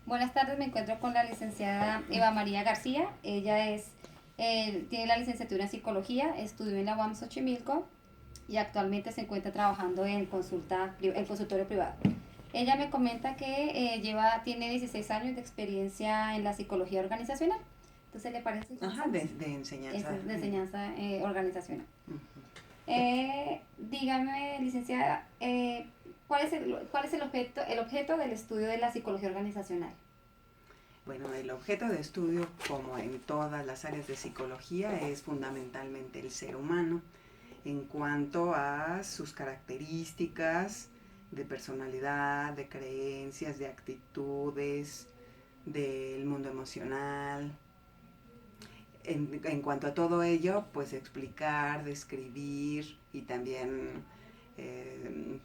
Buenas tardes, me encuentro con la licenciada Eva María García. Ella tiene la licenciatura en psicología, estudió en la UAM Xochimilco y actualmente se encuentra trabajando en consultorio privado. Ella me comenta que tiene 16 años de experiencia en la psicología organizacional. Entonces, ¿le parece que Ajá, comenzamos? de enseñanza. De enseñanza organizacional. Ujú. Dígame, licenciada, ¿cuál es el objeto del estudio de la psicología organizacional? Bueno, el objeto de estudio, como en todas las áreas de psicología, es fundamentalmente el ser humano en cuanto a sus características de personalidad, de creencias, de actitudes, del mundo emocional. En cuanto a todo ello, pues explicar, describir y también eh,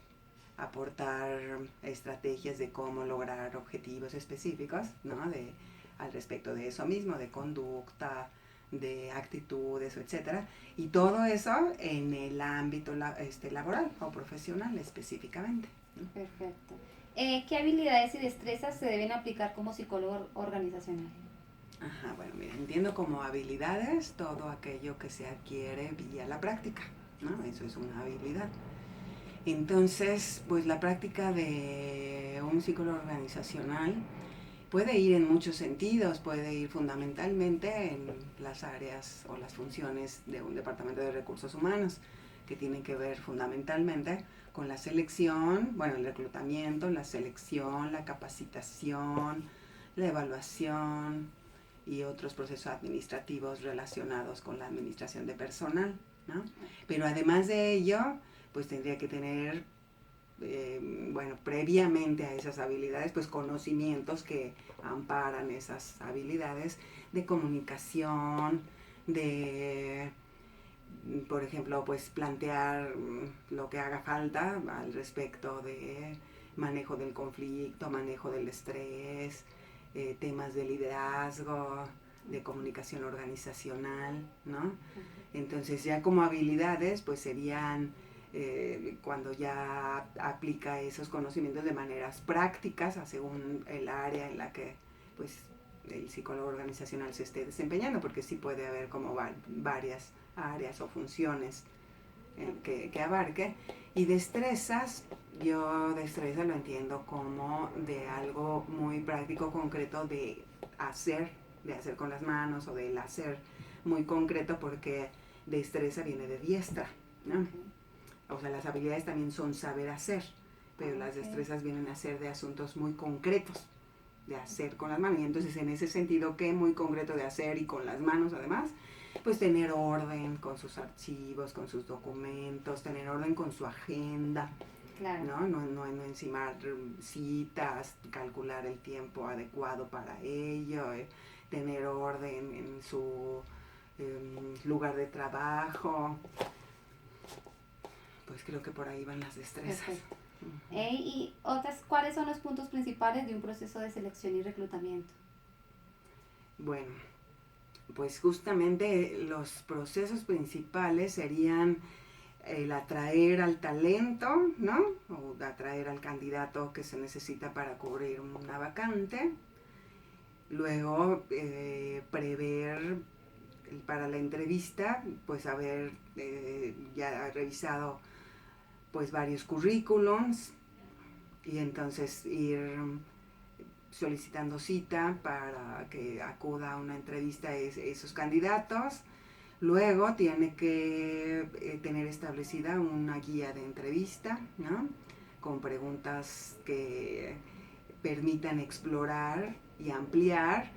aportar estrategias de cómo lograr objetivos específicos, ¿no? Al respecto de eso mismo, de conducta, de actitudes, etcétera. Y todo eso en el ámbito laboral o profesional específicamente, ¿no? Perfecto. ¿Qué habilidades y destrezas se deben aplicar como psicólogo organizacional? Ajá, bueno, mira, entiendo como habilidades todo aquello que se adquiere vía la práctica, ¿no? Eso es una habilidad. Entonces, pues la práctica de un psicólogo organizacional puede ir en muchos sentidos, puede ir fundamentalmente en las áreas o las funciones de un departamento de recursos humanos, que tienen que ver fundamentalmente con la selección, bueno, el reclutamiento, la selección, la capacitación, la evaluación y otros procesos administrativos relacionados con la administración de personal, ¿no? Pero además de ello, pues tendría que tener bueno, previamente a esas habilidades, pues conocimientos que amparan esas habilidades de comunicación, de, por ejemplo, pues plantear lo que haga falta al respecto de manejo del conflicto, manejo del estrés, temas de liderazgo, de comunicación organizacional, ¿no? Entonces ya como habilidades, pues serían cuando ya aplica esos conocimientos de maneras prácticas según el área en la que pues el psicólogo organizacional se esté desempeñando, porque sí puede haber como varias áreas o funciones que abarque. Y destrezas, yo destreza lo entiendo como de algo muy práctico, concreto de hacer con las manos o del hacer muy concreto, porque destreza viene de diestra, ¿no? O sea, las habilidades también son saber hacer, pero las destrezas vienen a ser de asuntos muy concretos, de hacer con las manos. Y entonces en ese sentido, que muy concreto de hacer y con las manos además, pues tener orden con sus archivos, con sus documentos, tener orden con su agenda, Claro. No encimar citas, calcular el tiempo adecuado para ello, tener orden en su lugar de trabajo. Pues creo que por ahí van las destrezas. Perfecto. Y ¿cuáles son los puntos principales de un proceso de selección y reclutamiento? Bueno, pues justamente los procesos principales serían el atraer al talento, ¿no? O atraer al candidato que se necesita para cubrir una vacante. Luego, prever para la entrevista, pues haber ya revisado pues varios currículums y entonces ir solicitando cita para que acuda a una entrevista esos candidatos. Luego tiene que tener establecida una guía de entrevista, ¿no? Con preguntas que permitan explorar y ampliar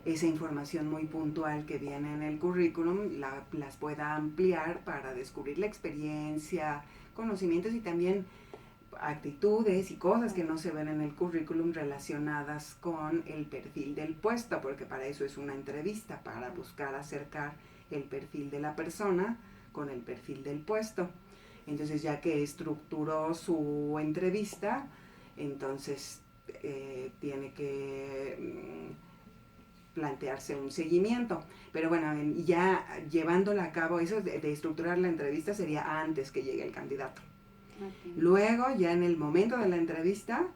esa información muy puntual que viene en el currículum, las pueda ampliar para descubrir la experiencia, conocimientos y también actitudes y cosas que no se ven en el currículum relacionadas con el perfil del puesto, porque para eso es una entrevista, para buscar acercar el perfil de la persona con el perfil del puesto. Entonces, ya que estructuró su entrevista, entonces tiene que plantearse un seguimiento. Pero bueno, ya llevándola a cabo, eso de estructurar la entrevista sería antes que llegue el candidato. Okay. Luego, ya en el momento de la entrevista,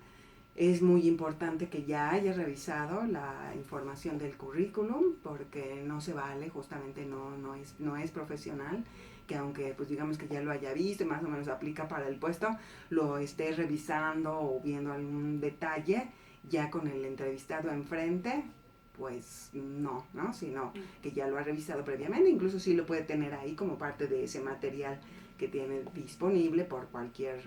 Es muy importante que ya haya revisado la información del currículum, porque no se vale, justamente no es profesional, que aunque pues digamos que ya lo haya visto y más o menos aplica para el puesto, lo esté revisando o viendo algún detalle ya con el entrevistado enfrente, pues no, ¿no? Sino que ya lo ha revisado previamente, incluso sí lo puede tener ahí como parte de ese material que tiene disponible por cualquier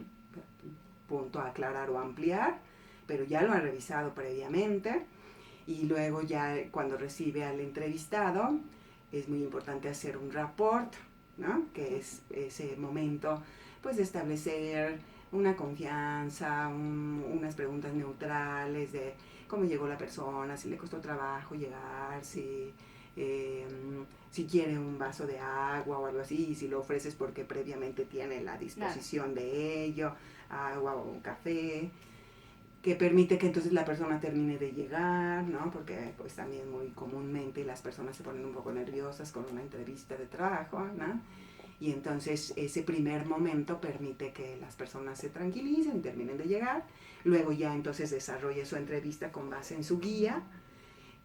punto a aclarar o ampliar, pero ya lo ha revisado previamente. Y luego ya cuando recibe al entrevistado es muy importante hacer un rapport, ¿no? Que es ese momento pues de establecer una confianza, unas preguntas neutrales de cómo llegó la persona, si le costó trabajo llegar, eh, si quiere un vaso de agua o algo así, y si lo ofreces porque previamente tiene la disposición de ello, agua o un café, que permite que entonces la persona termine de llegar, ¿no? Porque pues también muy comúnmente las personas se ponen un poco nerviosas con una entrevista de trabajo, ¿no? Y entonces ese primer momento permite que las personas se tranquilicen y terminen de llegar. Luego ya entonces desarrolla su entrevista con base en su guía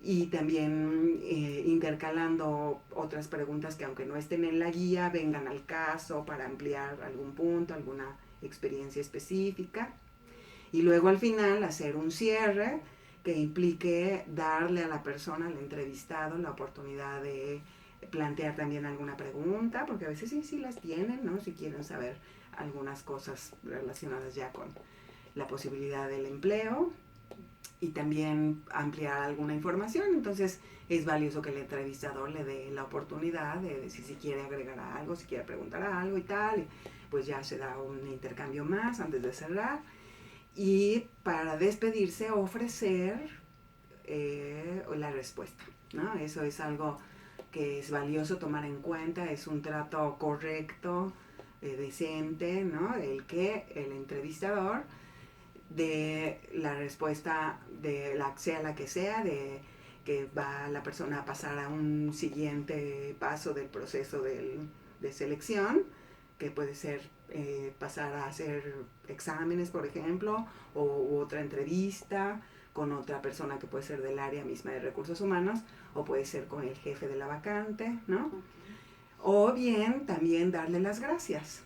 y también intercalando otras preguntas que aunque no estén en la guía, vengan al caso para ampliar algún punto, alguna experiencia específica. Y luego al final hacer un cierre que implique darle a la persona, al entrevistado, la oportunidad de plantear también alguna pregunta, porque a veces sí las tienen, ¿no? Si quieren saber algunas cosas relacionadas ya con la posibilidad del empleo y también ampliar alguna información. Entonces es valioso que el entrevistador le dé la oportunidad de decir si quiere agregar algo, si quiere preguntar algo y tal. Pues ya se da un intercambio más antes de cerrar. Y para despedirse ofrecer la respuesta, ¿no? Eso es algo que es valioso tomar en cuenta, es un trato correcto, decente, ¿no? El que el entrevistador de la respuesta de sea la que sea, de que va la persona a pasar a un siguiente paso del proceso de selección, que puede ser pasar a hacer exámenes, por ejemplo, u otra entrevista con otra persona que puede ser del área misma de recursos humanos, o puede ser con el jefe de la vacante, ¿no? O bien también darle las gracias.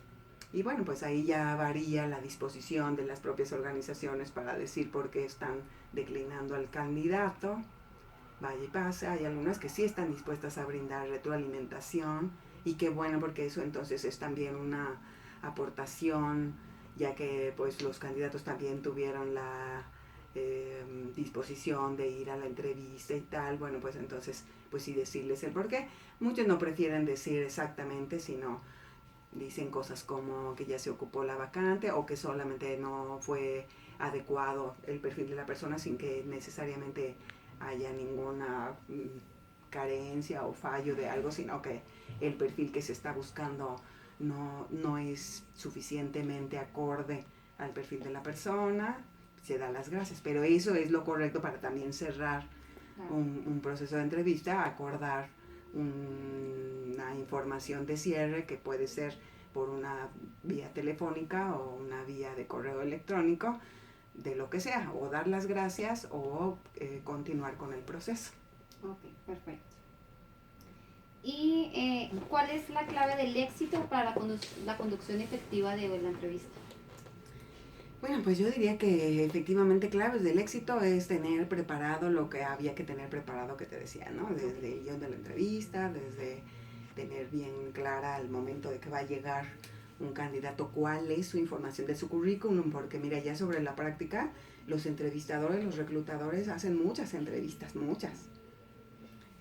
Y bueno, pues ahí ya varía la disposición de las propias organizaciones para decir por qué están declinando al candidato. Vaya y pase, hay algunas que sí están dispuestas a brindar retroalimentación y qué bueno, porque eso entonces es también una aportación, ya que pues los candidatos también tuvieron la disposición de ir a la entrevista y tal. Bueno, pues entonces pues sí decirles el por qué. Muchos no prefieren decir exactamente, sino dicen cosas como que ya se ocupó la vacante o que solamente no fue adecuado el perfil de la persona sin que necesariamente haya ninguna carencia o fallo de algo, sino que el perfil que se está buscando no es suficientemente acorde al perfil de la persona. Se da las gracias, pero eso es lo correcto para también cerrar un proceso de entrevista, acordar una información de cierre que puede ser por una vía telefónica o una vía de correo electrónico, de lo que sea, o dar las gracias o continuar con el proceso. Ok, perfecto. ¿Y cuál es la clave del éxito para la conducción efectiva de la entrevista? Bueno, pues yo diría que efectivamente claves del éxito es tener preparado lo que había que tener preparado, que te decía, ¿no? Desde el guión de la entrevista, desde tener bien clara al momento de que va a llegar un candidato cuál es su información de su currículum, porque mira, ya sobre la práctica, los entrevistadores, los reclutadores hacen muchas entrevistas, muchas.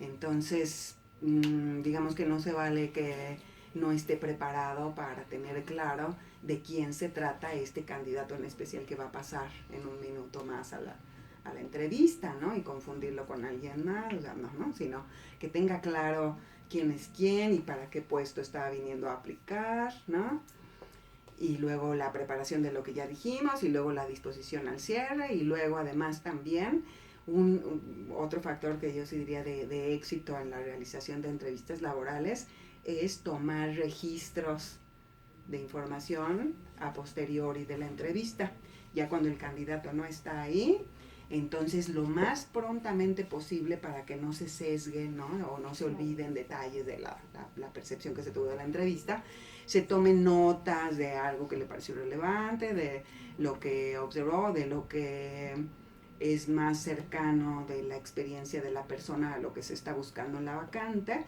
Entonces, digamos que no se vale que no esté preparado para tener claro de quién se trata este candidato en especial que va a pasar en un minuto más a la entrevista, ¿no? Y confundirlo con alguien más, o sea, no, sino que tenga claro quién es quién y para qué puesto está viniendo a aplicar, ¿no? Y luego la preparación de lo que ya dijimos, y luego la disposición al cierre, y luego además también otro factor que yo sí diría de éxito en la realización de entrevistas laborales es tomar registros de información a posteriori de la entrevista, ya cuando el candidato no está ahí, entonces lo más prontamente posible para que no se sesguen, ¿no? O no se olviden detalles de la percepción que se tuvo de la entrevista, se tomen notas de algo que le pareció relevante, de lo que observó, de lo que es más cercano de la experiencia de la persona a lo que se está buscando en la vacante.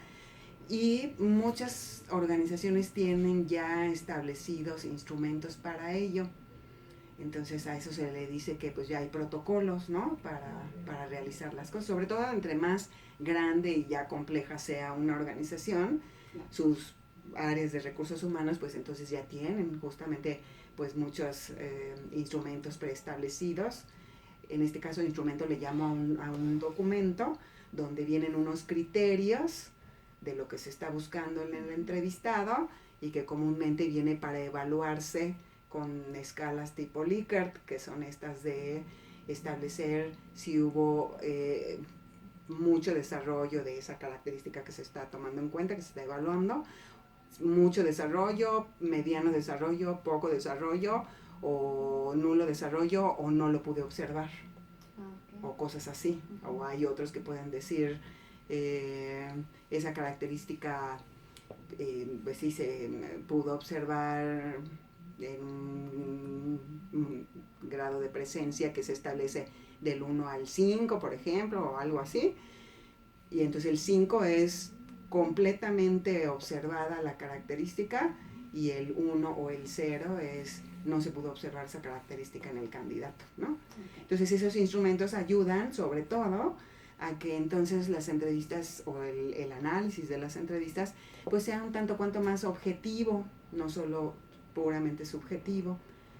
Y muchas organizaciones tienen ya establecidos instrumentos para ello. Entonces a eso se le dice que pues ya hay protocolos, ¿no? Para realizar las cosas, sobre todo entre más grande y ya compleja sea una organización, sus áreas de recursos humanos pues entonces ya tienen justamente pues muchos instrumentos preestablecidos. En este caso instrumento le llamo a un documento donde vienen unos criterios de lo que se está buscando en el entrevistado y que comúnmente viene para evaluarse con escalas tipo Likert, que son estas de establecer si hubo mucho desarrollo de esa característica que se está tomando en cuenta, que se está evaluando, mucho desarrollo, mediano desarrollo, poco desarrollo, o nulo desarrollo, o no lo pude observar, o cosas así. O hay otros que pueden decir esa característica pues sí se pudo observar en un grado de presencia que se establece del 1 al 5, por ejemplo, o algo así. Y entonces el 5 es completamente observada la característica y el 1 o el 0 es no se pudo observar esa característica en el candidato, ¿no? Entonces esos instrumentos ayudan sobre todo a que entonces las entrevistas o el análisis de las entrevistas pues sea un tanto cuanto más objetivo, no solo puramente subjetivo,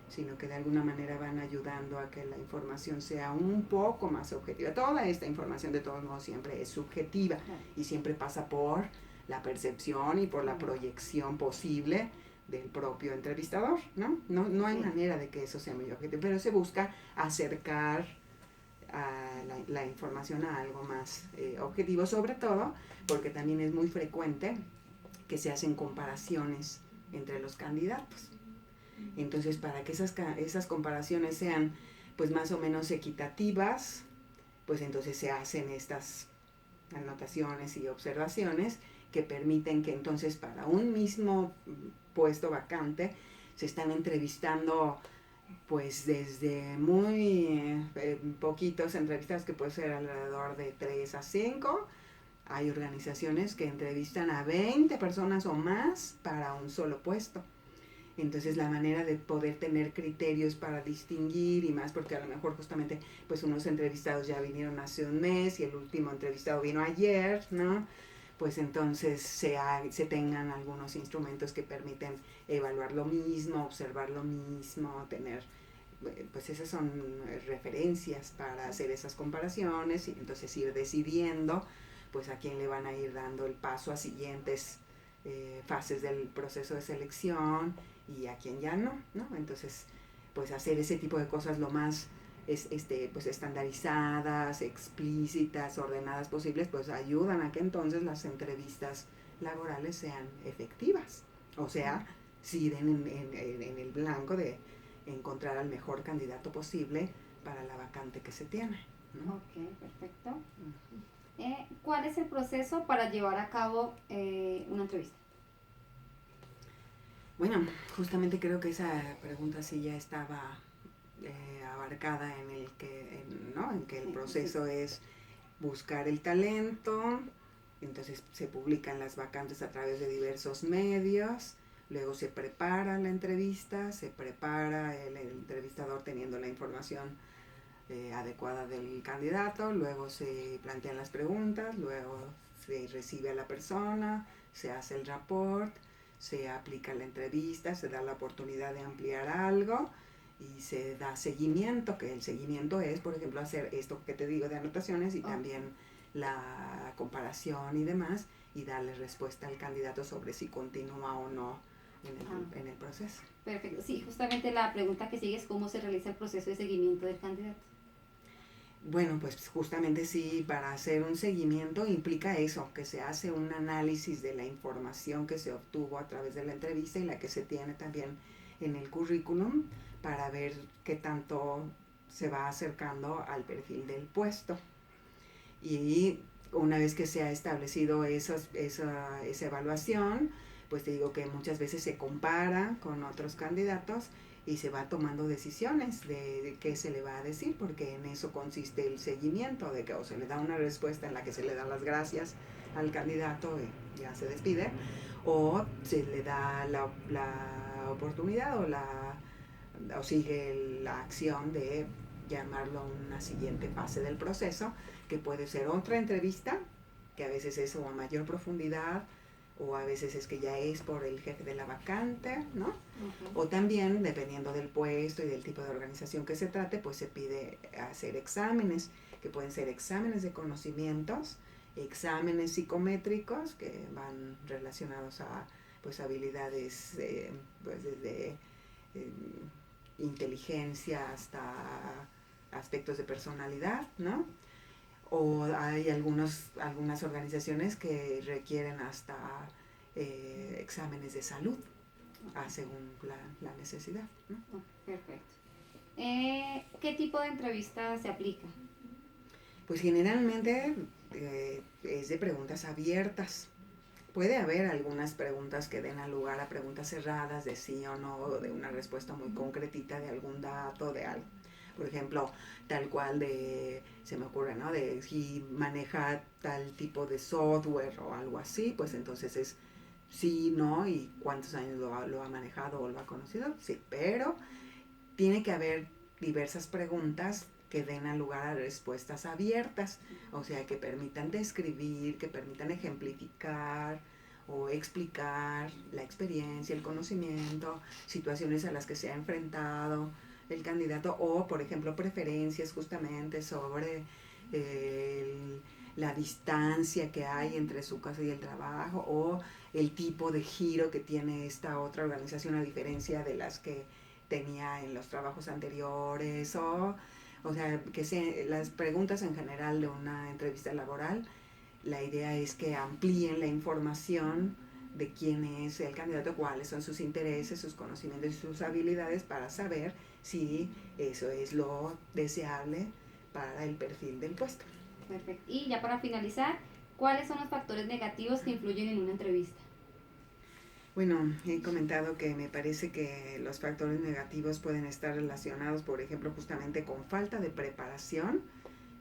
sino que de alguna manera van ayudando a que la información sea un poco más objetiva. Toda esta información de todos modos siempre es subjetiva y siempre pasa por la percepción y por la proyección posible del propio entrevistador, ¿no? No hay manera de que eso sea muy objetivo, pero se busca acercar a la información a algo más objetivo, sobre todo porque también es muy frecuente que se hacen comparaciones entre los candidatos. Entonces, para que esas comparaciones sean pues más o menos equitativas, pues entonces se hacen estas anotaciones y observaciones que permiten que entonces para un mismo puesto vacante se están entrevistando pues desde muy poquitos entrevistados, que puede ser alrededor de 3 a 5. Hay organizaciones que entrevistan a 20 personas o más para un solo puesto. Entonces la manera de poder tener criterios para distinguir y más, porque a lo mejor justamente pues unos entrevistados ya vinieron hace un mes y el último entrevistado vino ayer, ¿no? Pues entonces se tengan algunos instrumentos que permiten evaluar lo mismo, observar lo mismo, tener, pues esas son referencias para hacer esas comparaciones y entonces ir decidiendo pues a quién le van a ir dando el paso a siguientes fases del proceso de selección y a quién ya no, ¿no? Entonces, pues hacer ese tipo de cosas lo más pues estandarizadas, explícitas, ordenadas posibles, pues ayudan a que entonces las entrevistas laborales sean efectivas. O sea, si den en el blanco de encontrar al mejor candidato posible para la vacante que se tiene, ¿no? Ok, perfecto. ¿Cuál es el proceso para llevar a cabo una entrevista? Bueno, justamente creo que esa pregunta sí ya estaba abarcada en el que, ¿no? En que el proceso es buscar el talento, entonces se publican las vacantes a través de diversos medios, luego se prepara la entrevista, se prepara el entrevistador teniendo la información adecuada del candidato, luego se plantean las preguntas, luego se recibe a la persona, se hace el rapport, se aplica la entrevista, se da la oportunidad de ampliar algo y se da seguimiento, que el seguimiento es, por ejemplo, hacer esto que te digo de anotaciones y también la comparación y demás y darle respuesta al candidato sobre si continúa o no en el proceso. Perfecto, sí, justamente la pregunta que sigue es cómo se realiza el proceso de seguimiento del candidato. Bueno, pues justamente sí, para hacer un seguimiento implica eso, que se hace un análisis de la información que se obtuvo a través de la entrevista y la que se tiene también en el currículum para ver qué tanto se va acercando al perfil del puesto. Y una vez que se ha establecido esa evaluación, pues te digo que muchas veces se compara con otros candidatos y se va tomando decisiones de qué se le va a decir, porque en eso consiste el seguimiento, de que o se le da una respuesta en la que se le da las gracias al candidato y ya se despide, o se le da la oportunidad o sigue la acción de llamarlo a una siguiente fase del proceso, que puede ser otra entrevista, que a veces es a mayor profundidad, o a veces es que ya es por el jefe de la vacante, ¿no? Uh-huh. O también, dependiendo del puesto y del tipo de organización que se trate, pues se pide hacer exámenes, que pueden ser exámenes de conocimientos, exámenes psicométricos, que van relacionados a pues habilidades pues desde inteligencia hasta aspectos de personalidad, ¿no? O hay algunas organizaciones que requieren hasta exámenes de salud, según la necesidad, ¿no? Perfecto. ¿Qué tipo de entrevista se aplica? Pues generalmente es de preguntas abiertas. Puede haber algunas preguntas que den lugar a preguntas cerradas de sí o no, de una respuesta muy concretita de algún dato, de algo. Por ejemplo, tal cual se me ocurre, ¿no? De si maneja tal tipo de software o algo así, pues entonces es sí, no, y cuántos años lo ha manejado o lo ha conocido, sí, pero tiene que haber diversas preguntas que den lugar a respuestas abiertas, o sea, que permitan describir, que permitan ejemplificar o explicar la experiencia, el conocimiento, situaciones a las que se ha enfrentado el candidato, o por ejemplo preferencias justamente sobre la distancia que hay entre su casa y el trabajo, o el tipo de giro que tiene esta otra organización a diferencia de las que tenía en los trabajos anteriores, o sea, que las preguntas en general de una entrevista laboral, la idea es que amplíen la información de quién es el candidato, cuáles son sus intereses, sus conocimientos y sus habilidades, para saber si eso es lo deseable para el perfil del puesto. Perfecto. Y ya para finalizar, ¿cuáles son los factores negativos que influyen en una entrevista? Bueno, he comentado que me parece que los factores negativos pueden estar relacionados, por ejemplo, justamente con falta de preparación,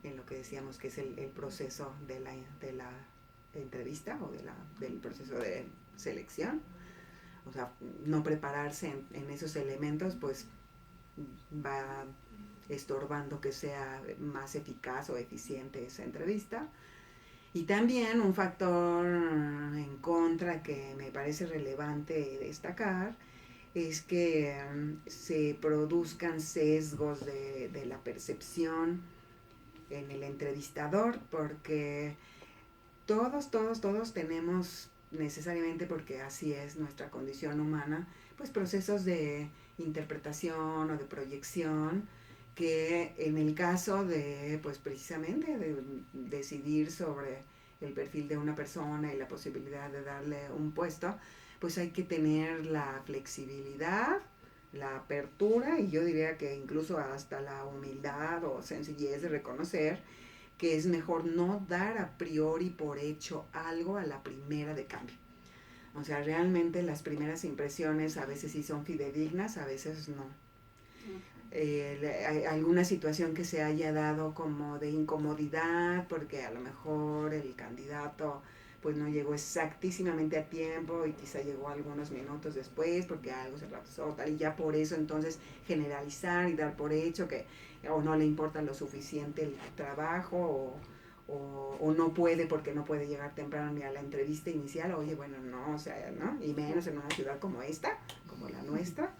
en lo que decíamos que es el proceso de la entrevista o del proceso de selección. O sea, no prepararse en esos elementos, pues va estorbando que sea más eficaz o eficiente esa entrevista. Y también un factor en contra que me parece relevante destacar es que se produzcan sesgos de la percepción en el entrevistador, porque todos tenemos necesariamente, porque así es nuestra condición humana, pues procesos de interpretación o de proyección, que en el caso de, pues precisamente, de decidir sobre el perfil de una persona y la posibilidad de darle un puesto, pues hay que tener la flexibilidad, la apertura, y yo diría que incluso hasta la humildad o sencillez de reconocer que es mejor no dar a priori por hecho algo a la primera de cambio. O sea, realmente las primeras impresiones a veces sí son fidedignas, a veces no. Alguna situación que se haya dado como de incomodidad, porque a lo mejor el candidato pues no llegó exactísimamente a tiempo y quizá llegó algunos minutos después porque algo se pasó, tal, y ya por eso entonces generalizar y dar por hecho que o no le importa lo suficiente el trabajo, o no puede porque no puede llegar temprano ni a la entrevista inicial. Oye, bueno, no, o sea, ¿no? Y menos en una ciudad como esta, como la nuestra,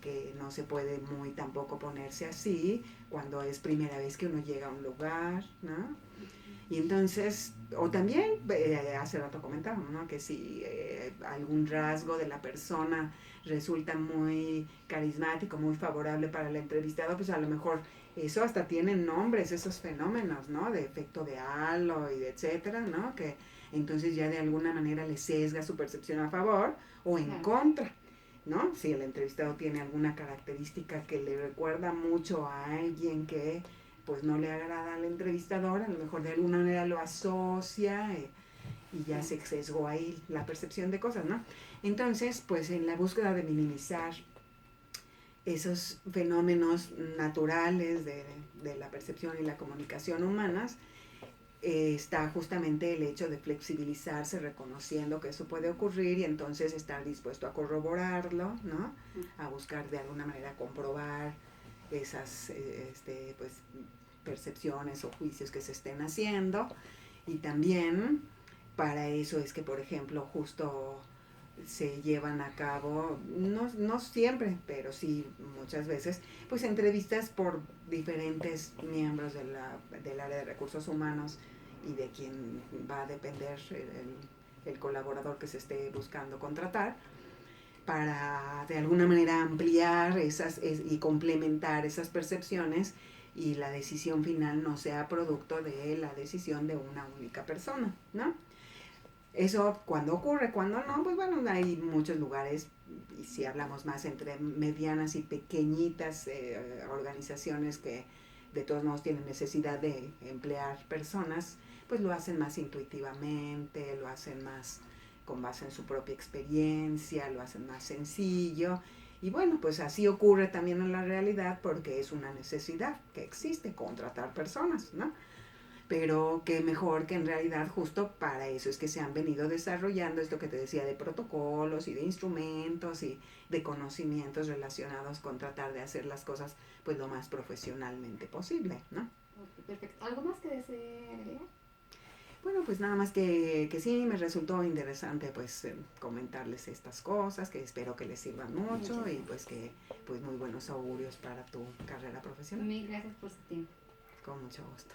que no se puede muy tampoco ponerse así cuando es primera vez que uno llega a un lugar, ¿no? Y entonces, o también, hace rato comentábamos, ¿no? Que si algún rasgo de la persona resulta muy carismático, muy favorable para el entrevistado, pues a lo mejor eso hasta tiene nombres, esos fenómenos, ¿no? De efecto de halo y de etcétera, ¿no? Que entonces ya de alguna manera le sesga su percepción a favor o en contra. ¿no? Si el entrevistado tiene alguna característica que le recuerda mucho a alguien que pues no le agrada al entrevistador, a lo mejor de alguna manera lo asocia y ya se sesgó ahí la percepción de cosas, ¿no? Entonces, pues en la búsqueda de minimizar esos fenómenos naturales de la percepción y la comunicación humanas, está justamente el hecho de flexibilizarse, reconociendo que eso puede ocurrir y entonces estar dispuesto a corroborarlo, ¿no? A buscar de alguna manera comprobar esas pues, percepciones o juicios que se estén haciendo. Y también para eso es que, por ejemplo, justo se llevan a cabo, no siempre, pero sí muchas veces, pues entrevistas por diferentes miembros del área de recursos humanos y de quien va a depender el colaborador que se esté buscando contratar, para de alguna manera ampliar y complementar esas percepciones y la decisión final no sea producto de la decisión de una única persona, ¿no? Eso cuando ocurre, cuando no, pues bueno, hay muchos lugares, y si hablamos más entre medianas y pequeñitas organizaciones que de todos modos tienen necesidad de emplear personas, pues lo hacen más intuitivamente, lo hacen más con base en su propia experiencia, lo hacen más sencillo. Y bueno, pues así ocurre también en la realidad porque es una necesidad que existe, contratar personas, ¿no? Pero qué mejor que en realidad justo para eso es que se han venido desarrollando esto que te decía de protocolos y de instrumentos y de conocimientos relacionados con tratar de hacer las cosas pues lo más profesionalmente posible, ¿no? Ok, perfecto. ¿Algo más que desee agregar? Bueno, pues nada más que sí, me resultó interesante pues comentarles estas cosas, que espero que les sirvan mucho y pues que pues muy buenos augurios para tu carrera profesional. Mil gracias por su tiempo. Con mucho gusto.